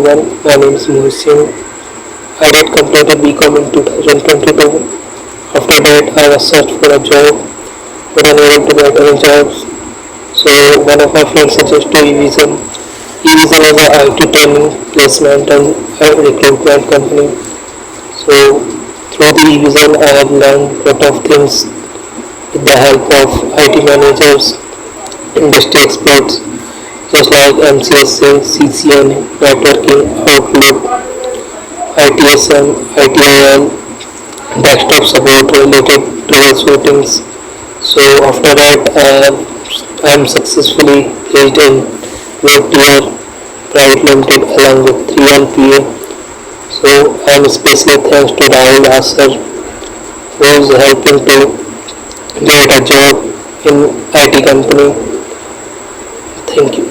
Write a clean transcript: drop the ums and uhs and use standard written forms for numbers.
everyone. My name is Mohit. I did completed BCom in 2022. After that, I was searched for a job, but unable to get any jobs. So one of my friends suggested Evision. Evision is a IT training, placement and recruitment company. So through the Evision, I have learned lot of things with the help of IT managers, industry experts, just like MCSA, CCN, networking, Outlook, ITSM, ITIL, desktop support related troubleshootings. So after that, I am successfully placed in Globtier Pvt Ltd along with 3 LPA. So I am especially thanks to Rahul sir who is helping to get a job in IT company. Thank you.